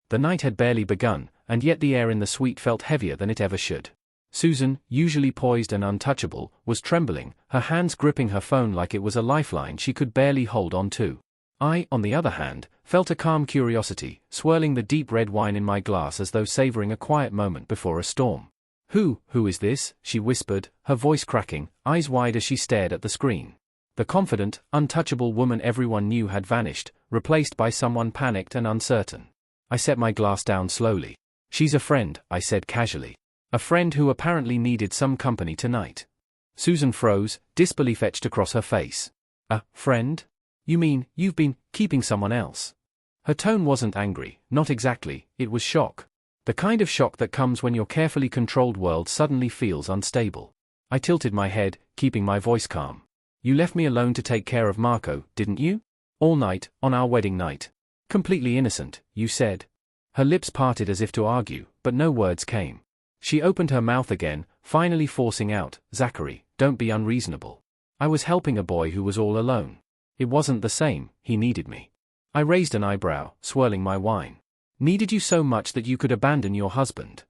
The night had barely begun, and yet the air in the suite felt heavier than it ever should. Susan, usually poised and untouchable, was trembling, her hands gripping her phone like it was a lifeline she could barely hold on to. I, on the other hand, felt a calm curiosity, swirling the deep red wine in my glass as though savoring a quiet moment before a storm. Who is this?" she whispered, her voice cracking, eyes wide as she stared at the screen. The confident, untouchable woman everyone knew had vanished, replaced by someone panicked and uncertain. I set my glass down slowly. "She's a friend," I said casually. "A friend who apparently needed some company tonight." Susan froze, disbelief etched across her face. "A friend? You mean, you've been keeping someone else?" Her tone wasn't angry, not exactly, it was shock. The kind of shock that comes when your carefully controlled world suddenly feels unstable. I tilted my head, keeping my voice calm. "You left me alone to take care of Marco, didn't you? All night, on our wedding night. Completely innocent, you said." Her lips parted as if to argue, but no words came. She opened her mouth again, finally forcing out, "Zachary, don't be unreasonable. I was helping a boy who was all alone. It wasn't the same, he needed me." I raised an eyebrow, swirling my wine. "Needed you so much that you could abandon your husband?"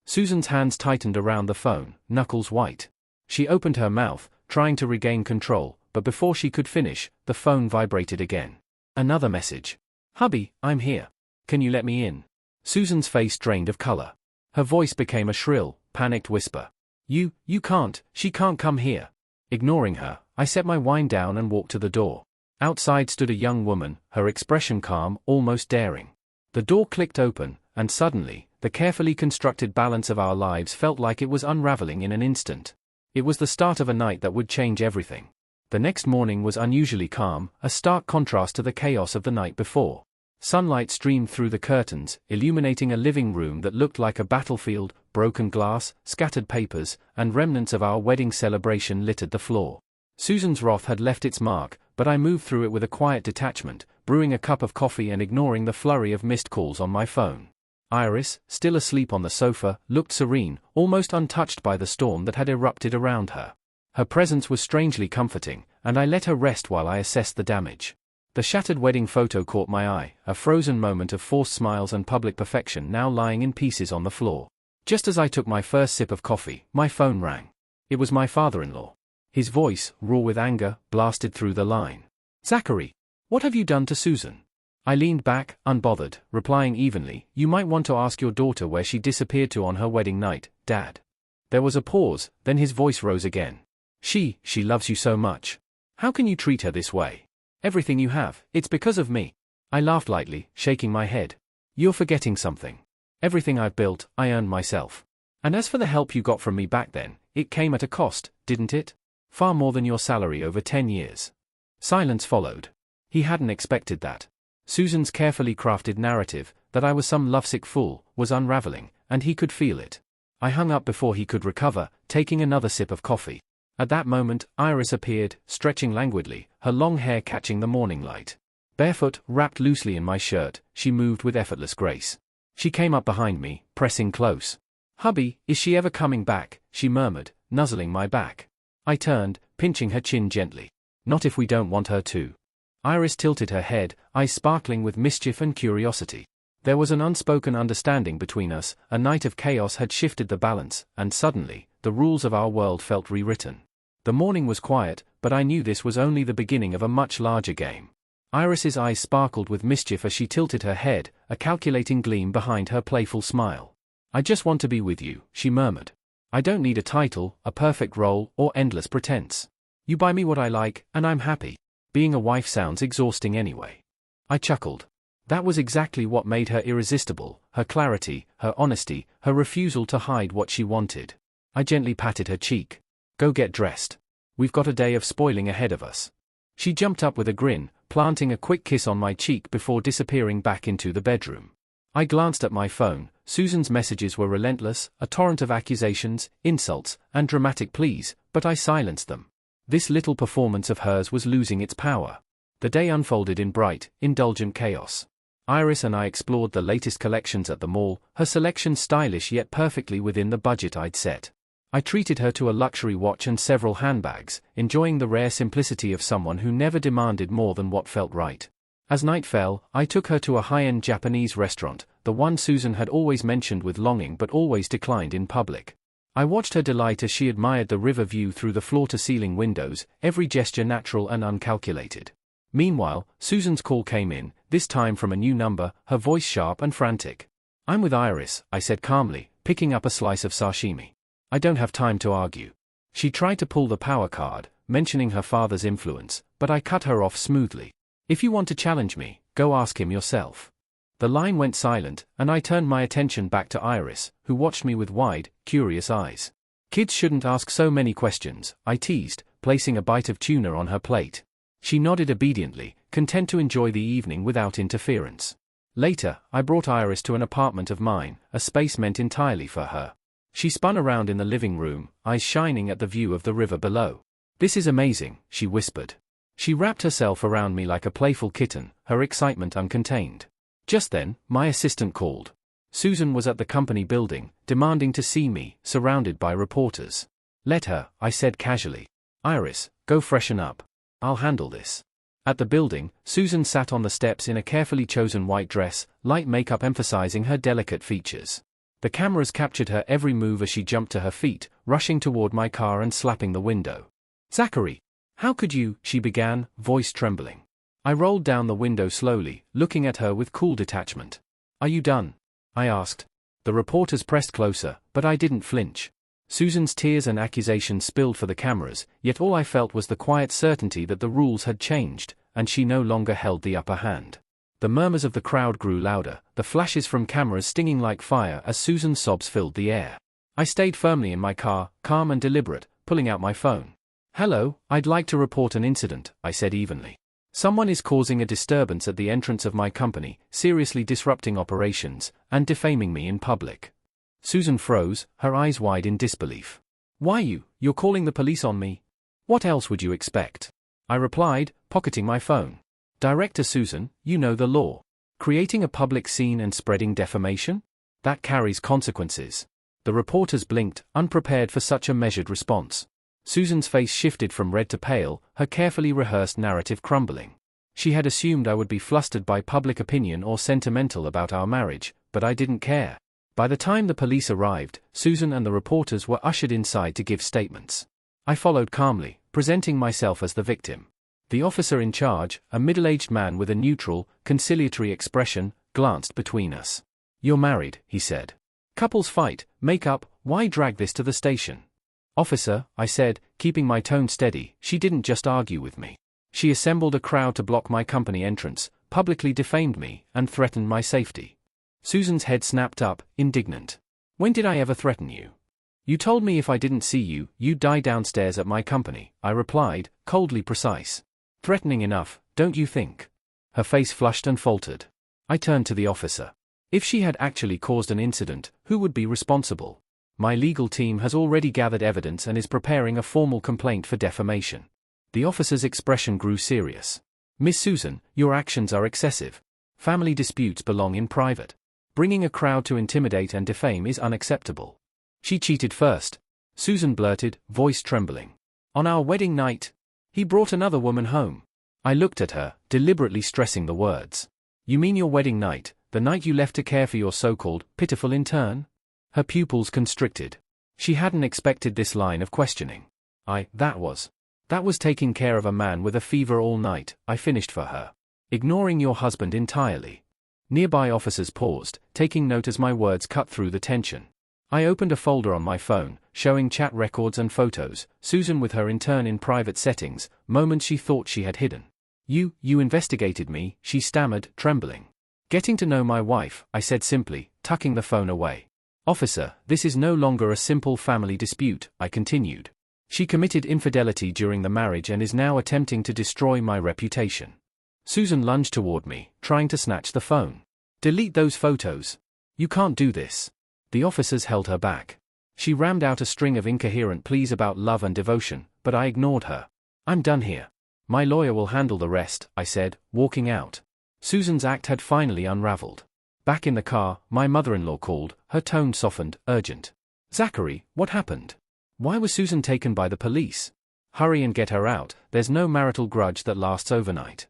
Susan's hands tightened around the phone, knuckles white. She opened her mouth, trying to regain control, but before she could finish, the phone vibrated again. Another message. "Hubby, I'm here. Can you let me in?" Susan's face drained of color. Her voice became a shrill, panicked whisper. You can't, she can't come here." Ignoring her, I set my wine down and walked to the door. Outside stood a young woman, her expression calm, almost daring. The door clicked open, and suddenly, the carefully constructed balance of our lives felt like it was unraveling in an instant. It was the start of a night that would change everything. The next morning was unusually calm, a stark contrast to the chaos of the night before. Sunlight streamed through the curtains, illuminating a living room that looked like a battlefield. Broken glass, scattered papers, and remnants of our wedding celebration littered the floor. Susan's wrath had left its mark, but I moved through it with a quiet detachment, brewing a cup of coffee and ignoring the flurry of missed calls on my phone. Iris, still asleep on the sofa, looked serene, almost untouched by the storm that had erupted around her. Her presence was strangely comforting, and I let her rest while I assessed the damage. The shattered wedding photo caught my eye, a frozen moment of forced smiles and public perfection now lying in pieces on the floor. Just as I took my first sip of coffee, my phone rang. It was my father-in-law. His voice, raw with anger, blasted through the line. "Zachary, what have you done to Susan?" I leaned back, unbothered, replying evenly, "You might want to ask your daughter where she disappeared to on her wedding night, Dad." There was a pause, then his voice rose again. She loves you so much. How can you treat her this way? Everything you have, it's because of me." I laughed lightly, shaking my head. "You're forgetting something. Everything I've built, I earned myself. And as for the help you got from me back then, it came at a cost, didn't it? Far more than your salary over 10 years. Silence followed. He hadn't expected that. Susan's carefully crafted narrative, that I was some lovesick fool, was unraveling, and he could feel it. I hung up before he could recover, taking another sip of coffee. At that moment, Iris appeared, stretching languidly, her long hair catching the morning light. Barefoot, wrapped loosely in my shirt, she moved with effortless grace. She came up behind me, pressing close. "Hubby, is she ever coming back?" she murmured, nuzzling my back. I turned, pinching her chin gently. "Not if we don't want her to." Iris tilted her head, eyes sparkling with mischief and curiosity. There was an unspoken understanding between us, a night of chaos had shifted the balance, and suddenly, the rules of our world felt rewritten. The morning was quiet, but I knew this was only the beginning of a much larger game. Iris's eyes sparkled with mischief as she tilted her head, a calculating gleam behind her playful smile. "I just want to be with you," she murmured. "I don't need a title, a perfect role, or endless pretense. You buy me what I like, and I'm happy. Being a wife sounds exhausting anyway." I chuckled. That was exactly what made her irresistible, her clarity, her honesty, her refusal to hide what she wanted. I gently patted her cheek. "Go get dressed. We've got a day of spoiling ahead of us." She jumped up with a grin, planting a quick kiss on my cheek before disappearing back into the bedroom. I glanced at my phone. Susan's messages were relentless, a torrent of accusations, insults, and dramatic pleas, but I silenced them. This little performance of hers was losing its power. The day unfolded in bright, indulgent chaos. Iris and I explored the latest collections at the mall, her selection stylish yet perfectly within the budget I'd set. I treated her to a luxury watch and several handbags, enjoying the rare simplicity of someone who never demanded more than what felt right. As night fell, I took her to a high-end Japanese restaurant, the one Susan had always mentioned with longing but always declined in public. I watched her delight as she admired the river view through the floor-to-ceiling windows, every gesture natural and uncalculated. Meanwhile, Susan's call came in, this time from a new number, her voice sharp and frantic. "I'm with Iris," I said calmly, picking up a slice of sashimi. "I don't have time to argue." She tried to pull the power card, mentioning her father's influence, but I cut her off smoothly. "If you want to challenge me, go ask him yourself." The line went silent, and I turned my attention back to Iris, who watched me with wide, curious eyes. "Kids shouldn't ask so many questions," I teased, placing a bite of tuna on her plate. She nodded obediently, content to enjoy the evening without interference. Later, I brought Iris to an apartment of mine, a space meant entirely for her. She spun around in the living room, eyes shining at the view of the river below. "This is amazing," she whispered. She wrapped herself around me like a playful kitten, her excitement uncontained. Just then, my assistant called. Susan was at the company building, demanding to see me, surrounded by reporters. "Let her," I said casually. "Iris, go freshen up. I'll handle this." At the building, Susan sat on the steps in a carefully chosen white dress, light makeup emphasizing her delicate features. The cameras captured her every move as she jumped to her feet, rushing toward my car and slapping the window. "Zachary! How could you?" she began, voice trembling. I rolled down the window slowly, looking at her with cool detachment. "Are you done?" I asked. The reporters pressed closer, but I didn't flinch. Susan's tears and accusations spilled for the cameras, yet all I felt was the quiet certainty that the rules had changed, and she no longer held the upper hand. The murmurs of the crowd grew louder, the flashes from cameras stinging like fire as Susan's sobs filled the air. I stayed firmly in my car, calm and deliberate, pulling out my phone. "Hello, I'd like to report an incident," I said evenly. "Someone is causing a disturbance at the entrance of my company, seriously disrupting operations, and defaming me in public." Susan froze, her eyes wide in disbelief. "Why you're calling the police on me? What else would you expect?" I replied, pocketing my phone. "Director Susan, you know the law. Creating a public scene and spreading defamation? That carries consequences." The reporters blinked, unprepared for such a measured response. Susan's face shifted from red to pale, her carefully rehearsed narrative crumbling. She had assumed I would be flustered by public opinion or sentimental about our marriage, but I didn't care. By the time the police arrived, Susan and the reporters were ushered inside to give statements. I followed calmly, presenting myself as the victim. The officer in charge, a middle-aged man with a neutral, conciliatory expression, glanced between us. "You're married," he said. "Couples fight, make up, why drag this to the station?" "Officer," I said, keeping my tone steady, "she didn't just argue with me. She assembled a crowd to block my company entrance, publicly defamed me, and threatened my safety." Susan's head snapped up, indignant. "When did I ever threaten you? You told me if I didn't see you, you'd die downstairs at my company," I replied, coldly precise. "Threatening enough, don't you think?" Her face flushed and faltered. I turned to the officer. If she had actually caused an incident, who would be responsible? "My legal team has already gathered evidence and is preparing a formal complaint for defamation." The officer's expression grew serious. "Miss Susan, your actions are excessive. Family disputes belong in private. Bringing a crowd to intimidate and defame is unacceptable." "She cheated first," Susan blurted, voice trembling. "On our wedding night. He brought another woman home." I looked at her, deliberately stressing the words. "You mean your wedding night, the night you left to care for your so-called pitiful intern?" Her pupils constricted. She hadn't expected this line of questioning. That was taking care of a man with a fever all night," I finished for her. "Ignoring your husband entirely." Nearby officers paused, taking note as my words cut through the tension. I opened a folder on my phone, showing chat records and photos, Susan with her intern in private settings, moments she thought she had hidden. You investigated me," she stammered, trembling. "Getting to know my wife," I said simply, tucking the phone away. "Officer, this is no longer a simple family dispute," I continued. "She committed infidelity during the marriage and is now attempting to destroy my reputation." Susan lunged toward me, trying to snatch the phone. "Delete those photos. You can't do this." The officers held her back. She rammed out a string of incoherent pleas about love and devotion, but I ignored her. "I'm done here. My lawyer will handle the rest," I said, walking out. Susan's act had finally unraveled. Back in the car, my mother-in-law called, her tone softened, urgent. "Zachary, what happened? Why was Susan taken by the police? Hurry and get her out, there's no marital grudge that lasts overnight."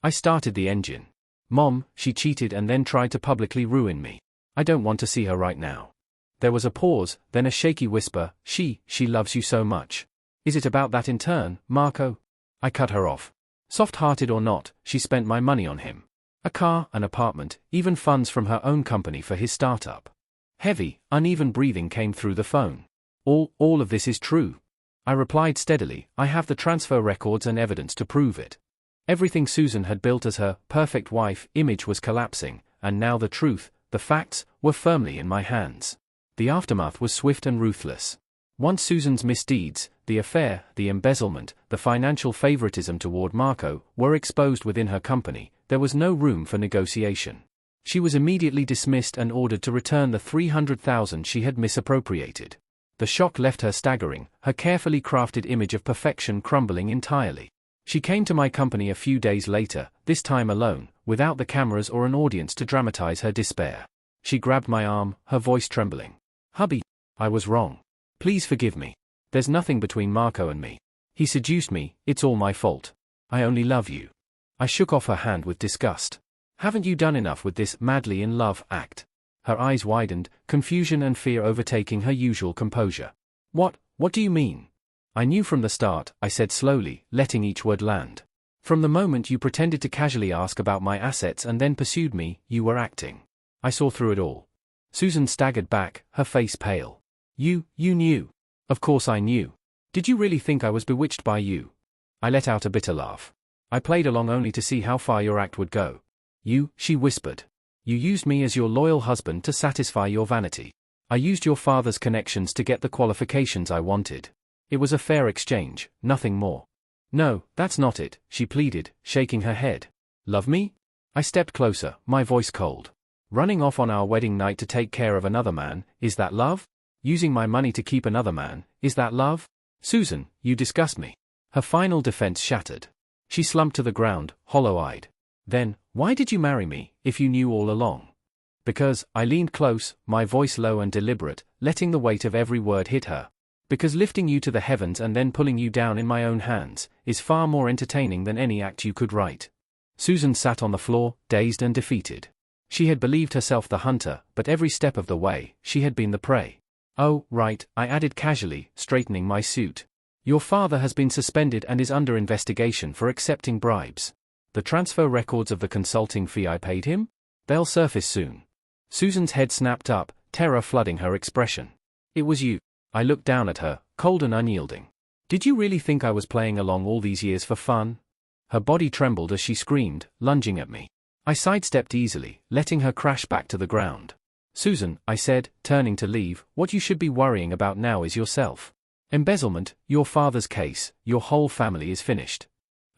I started the engine. Mom, she cheated and then tried to publicly ruin me. I don't want to see her right now. There was a pause, then a shaky whisper, she loves you so much. Is it about that in turn, Marco? I cut her off. Soft-hearted or not, she spent my money on him. A car, an apartment, even funds from her own company for his startup. Heavy, uneven breathing came through the phone. All of this is true. I replied steadily, I have the transfer records and evidence to prove it. Everything Susan had built as her perfect wife image was collapsing, and now the truth, the facts, were firmly in my hands. The aftermath was swift and ruthless. Once Susan's misdeeds, the affair, the embezzlement, the financial favoritism toward Marco, were exposed within her company, there was no room for negotiation. She was immediately dismissed and ordered to return the $300,000 she had misappropriated. The shock left her staggering, her carefully crafted image of perfection crumbling entirely. She came to my company a few days later, this time alone, without the cameras or an audience to dramatize her despair. She grabbed my arm, her voice trembling. Hubby, I was wrong. Please forgive me. There's nothing between Marco and me. He seduced me, it's all my fault. I only love you. I shook off her hand with disgust. Haven't you done enough with this madly in love act? Her eyes widened, confusion and fear overtaking her usual composure. What do you mean? I knew from the start, I said slowly, letting each word land. From the moment you pretended to casually ask about my assets and then pursued me, you were acting. I saw through it all. Susan staggered back, her face pale. You knew. Of course I knew. Did you really think I was bewitched by you? I let out a bitter laugh. I played along only to see how far your act would go. She whispered. You used me as your loyal husband to satisfy your vanity. I used your father's connections to get the qualifications I wanted. It was a fair exchange, nothing more. No, that's not it, she pleaded, shaking her head. Love me? I stepped closer, my voice cold. Running off on our wedding night to take care of another man, is that love? Using my money to keep another man, is that love? Susan, you disgust me. Her final defense shattered. She slumped to the ground, hollow-eyed. Then, why did you marry me, if you knew all along? Because, I leaned close, my voice low and deliberate, letting the weight of every word hit her. Because lifting you to the heavens and then pulling you down in my own hands, is far more entertaining than any act you could write. Susan sat on the floor, dazed and defeated. She had believed herself the hunter, but every step of the way, she had been the prey. Oh, right, I added casually, straightening my suit. Your father has been suspended and is under investigation for accepting bribes. The transfer records of the consulting fee I paid him? They'll surface soon. Susan's head snapped up, terror flooding her expression. It was you. I looked down at her, cold and unyielding. Did you really think I was playing along all these years for fun? Her body trembled as she screamed, lunging at me. I sidestepped easily, letting her crash back to the ground. Susan, I said, turning to leave, what you should be worrying about now is yourself. Embezzlement, your father's case, your whole family is finished.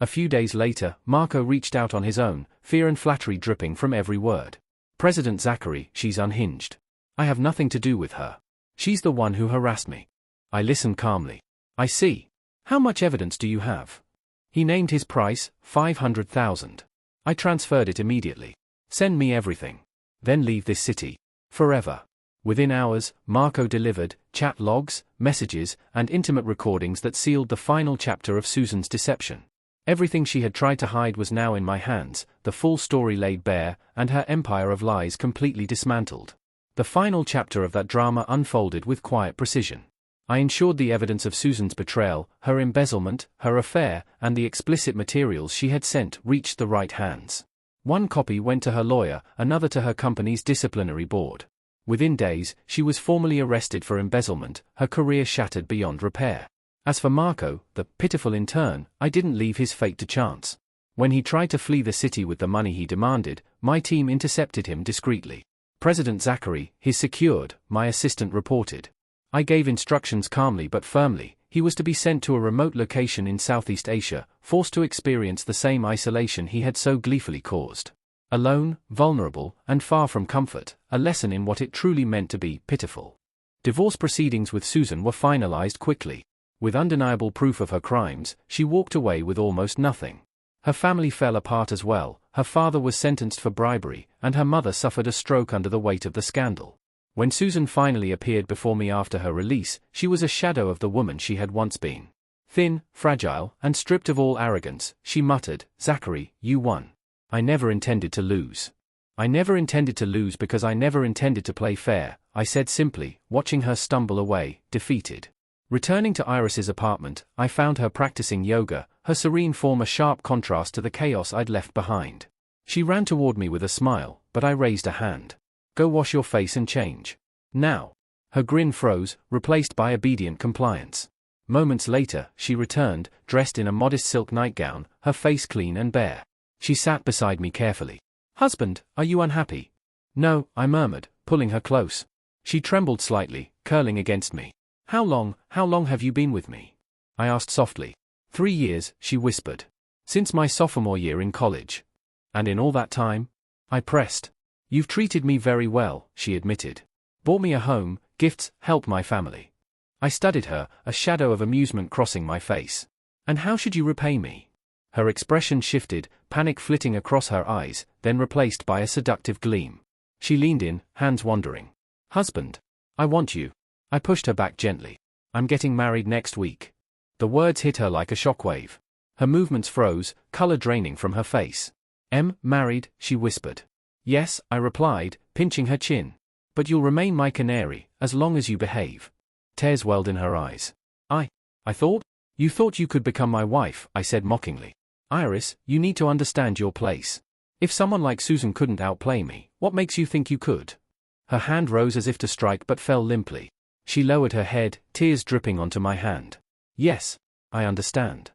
A few days later, Marco reached out on his own, fear and flattery dripping from every word. President Zachary, she's unhinged. I have nothing to do with her. She's the one who harassed me. I listened calmly. I see. How much evidence do you have? He named his price, $500,000. I transferred it immediately. Send me everything. Then leave this city. Forever. Within hours, Marco delivered chat logs, messages, and intimate recordings that sealed the final chapter of Susan's deception. Everything she had tried to hide was now in my hands, the full story laid bare, and her empire of lies completely dismantled. The final chapter of that drama unfolded with quiet precision. I ensured the evidence of Susan's betrayal, her embezzlement, her affair, and the explicit materials she had sent reached the right hands. One copy went to her lawyer, another to her company's disciplinary board. Within days, she was formally arrested for embezzlement, her career shattered beyond repair. As for Marco, the pitiful intern, I didn't leave his fate to chance. When he tried to flee the city with the money he demanded, my team intercepted him discreetly. President Zachary, he's secured, my assistant reported. I gave instructions calmly but firmly. He was to be sent to a remote location in Southeast Asia, forced to experience the same isolation he had so gleefully caused. Alone, vulnerable, and far from comfort, a lesson in what it truly meant to be pitiful. Divorce proceedings with Susan were finalized quickly. With undeniable proof of her crimes, she walked away with almost nothing. Her family fell apart as well, her father was sentenced for bribery, and her mother suffered a stroke under the weight of the scandal. When Susan finally appeared before me after her release, she was a shadow of the woman she had once been. Thin, fragile, and stripped of all arrogance, she muttered, "Zachary, you won. I never intended to lose. I never intended to lose because I never intended to play fair, I said simply, watching her stumble away, defeated. Returning to Iris's apartment, I found her practicing yoga, her serene form a sharp contrast to the chaos I'd left behind. She ran toward me with a smile, but I raised a hand. Go wash your face and change. Now. Her grin froze, replaced by obedient compliance. Moments later, she returned, dressed in a modest silk nightgown, her face clean and bare. She sat beside me carefully. Husband, are you unhappy? No, I murmured, pulling her close. She trembled slightly, curling against me. How long have you been with me? I asked softly. 3 years, she whispered. Since my sophomore year in college. And in all that time? I pressed. You've treated me very well, she admitted. Bought me a home, gifts, helped my family. I studied her, a shadow of amusement crossing my face. And how should you repay me? Her expression shifted, panic flitting across her eyes, then replaced by a seductive gleam. She leaned in, hands wandering. Husband. I want you. I pushed her back gently. I'm getting married next week. The words hit her like a shockwave. Her movements froze, color draining from her face. Married, she whispered. Yes, I replied, pinching her chin. But you'll remain my canary, as long as you behave. Tears welled in her eyes. I thought? You thought you could become my wife, I said mockingly. Iris, you need to understand your place. If someone like Susan couldn't outplay me, what makes you think you could? Her hand rose as if to strike but fell limply. She lowered her head, tears dripping onto my hand. Yes, I understand.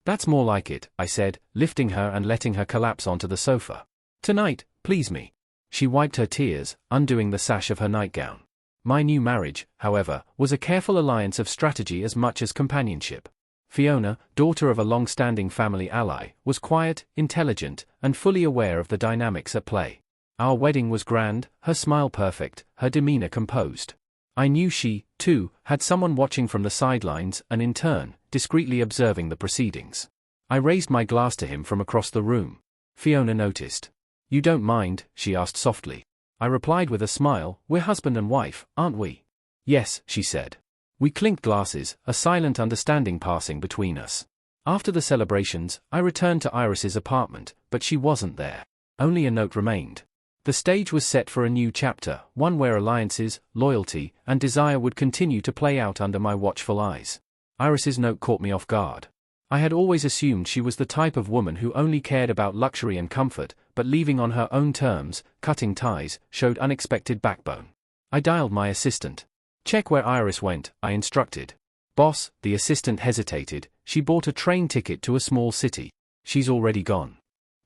That's more like it, I said, lifting her and letting her collapse onto the sofa. Tonight, please me. She wiped her tears, undoing the sash of her nightgown. My new marriage, however, was a careful alliance of strategy as much as companionship. Fiona, daughter of a long-standing family ally, was quiet, intelligent, and fully aware of the dynamics at play. Our wedding was grand, her smile perfect, her demeanor composed. I knew she, too, had someone watching from the sidelines and in turn, discreetly observing the proceedings. I raised my glass to him from across the room. Fiona noticed. You don't mind, she asked softly. I replied with a smile, we're husband and wife, aren't we? Yes, she said. We clinked glasses, a silent understanding passing between us. After the celebrations, I returned to Iris's apartment, but she wasn't there. Only a note remained. The stage was set for a new chapter, one where alliances, loyalty, and desire would continue to play out under my watchful eyes. Iris's note caught me off guard. I had always assumed she was the type of woman who only cared about luxury and comfort, but leaving on her own terms, cutting ties, showed unexpected backbone. I dialed my assistant. Check where Iris went, I instructed. Boss, the assistant hesitated, she bought a train ticket to a small city. She's already gone.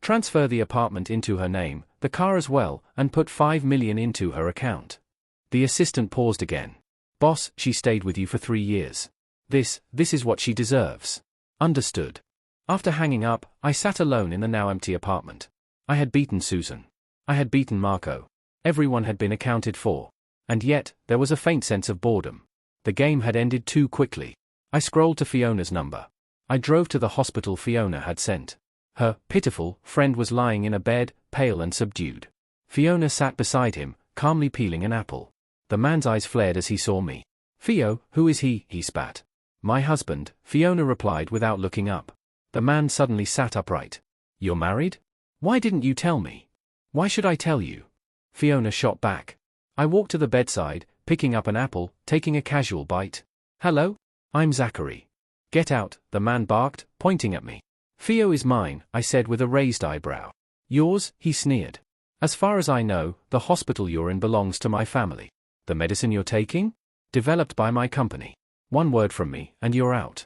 Transfer the apartment into her name, the car as well, and put $5 million into her account. The assistant paused again. Boss, she stayed with you for 3 years. This is what she deserves. Understood. After hanging up, I sat alone in the now empty apartment. I had beaten Susan. I had beaten Marco. Everyone had been accounted for. And yet, there was a faint sense of boredom. The game had ended too quickly. I scrolled to Fiona's number. I drove to the hospital Fiona had sent. Her pitiful friend was lying in a bed, pale and subdued. Fiona sat beside him, calmly peeling an apple. The man's eyes flared as he saw me. Fio, who is he? He spat. My husband, Fiona replied without looking up. The man suddenly sat upright. You're married? Why didn't you tell me? Why should I tell you? Fiona shot back. I walked to the bedside, picking up an apple, taking a casual bite. Hello? I'm Zachary. Get out, the man barked, pointing at me. Fio is mine, I said with a raised eyebrow. Yours? He sneered. As far as I know, the hospital you're in belongs to my family. The medicine you're taking? Developed by my company. One word from me, and you're out.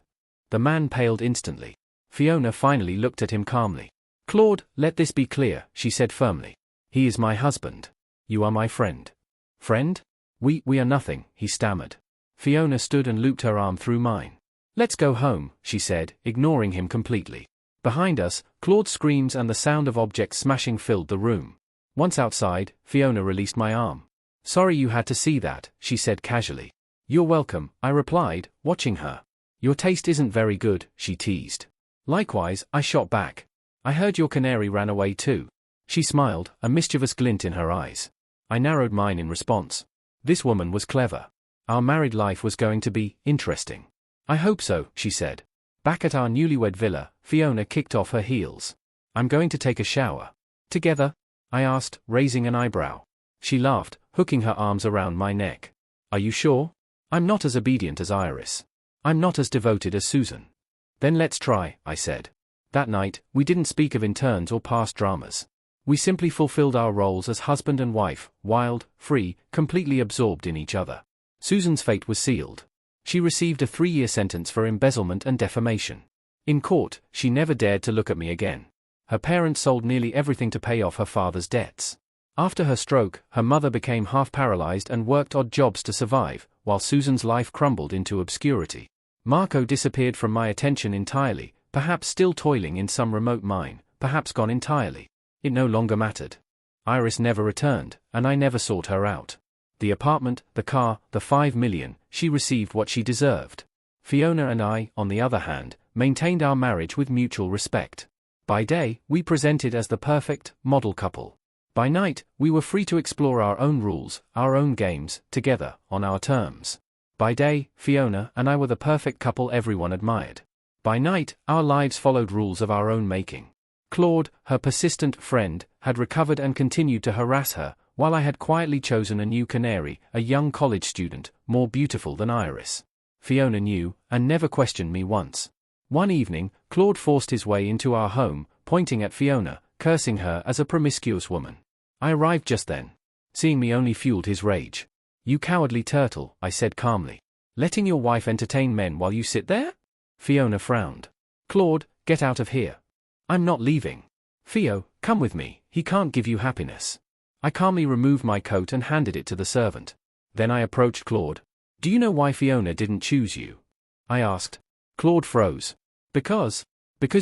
The man paled instantly. Fiona finally looked at him calmly. Claude, let this be clear, she said firmly. He is my husband. You are my friend. Friend? We are nothing, he stammered. Fiona stood and looped her arm through mine. Let's go home, she said, ignoring him completely. Behind us, Claude's screams and the sound of objects smashing filled the room. Once outside, Fiona released my arm. Sorry you had to see that, she said casually. You're welcome, I replied, watching her. Your taste isn't very good, she teased. Likewise, I shot back. I heard your canary ran away too. She smiled, a mischievous glint in her eyes. I narrowed mine in response. This woman was clever. Our married life was going to be interesting. I hope so, she said. Back at our newlywed villa, Fiona kicked off her heels. I'm going to take a shower. Together? I asked, raising an eyebrow. She laughed, hooking her arms around my neck. Are you sure? I'm not as obedient as Iris. I'm not as devoted as Susan. Then let's try, I said. That night, we didn't speak of interns or past dramas. We simply fulfilled our roles as husband and wife, wild, free, completely absorbed in each other. Susan's fate was sealed. She received a 3-year sentence for embezzlement and defamation. In court, she never dared to look at me again. Her parents sold nearly everything to pay off her father's debts. After her stroke, her mother became half paralyzed and worked odd jobs to survive, while Susan's life crumbled into obscurity. Marco disappeared from my attention entirely, perhaps still toiling in some remote mine, perhaps gone entirely. It no longer mattered. Iris never returned, and I never sought her out. The apartment, the car, the 5 million, she received what she deserved. Fiona and I, on the other hand, maintained our marriage with mutual respect. By day, we presented as the perfect, model couple. By night, we were free to explore our own rules, our own games, together, on our terms. By day, Fiona and I were the perfect couple everyone admired. By night, our lives followed rules of our own making. Claude, her persistent friend, had recovered and continued to harass her, while I had quietly chosen a new canary, a young college student, more beautiful than Iris. Fiona knew, and never questioned me once. One evening, Claude forced his way into our home, pointing at Fiona, cursing her as a promiscuous woman. I arrived just then. Seeing me only fueled his rage. You cowardly turtle, I said calmly. Letting your wife entertain men while you sit there? Fiona frowned. Claude, get out of here. I'm not leaving. Theo, come with me, he can't give you happiness. I calmly removed my coat and handed it to the servant. Then I approached Claude. Do you know why Fiona didn't choose you? I asked. Claude froze. Because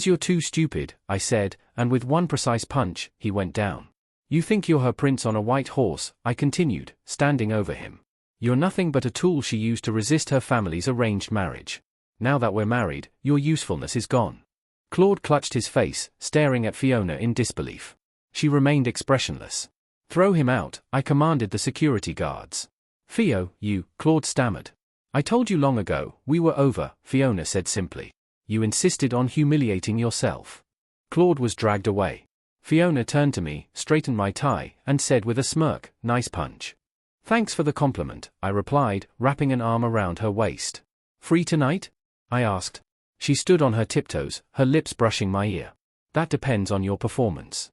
you're too stupid, I said, and with one precise punch, he went down. You think you're her prince on a white horse, I continued, standing over him. You're nothing but a tool she used to resist her family's arranged marriage. Now that we're married, your usefulness is gone. Claude clutched his face, staring at Fiona in disbelief. She remained expressionless. Throw him out, I commanded the security guards. Theo, Claude stammered. I told you long ago, we were over, Fiona said simply. You insisted on humiliating yourself. Claude was dragged away. Fiona turned to me, straightened my tie, and said with a smirk, nice punch. Thanks for the compliment, I replied, wrapping an arm around her waist. Free tonight? I asked. She stood on her tiptoes, her lips brushing my ear. That depends on your performance.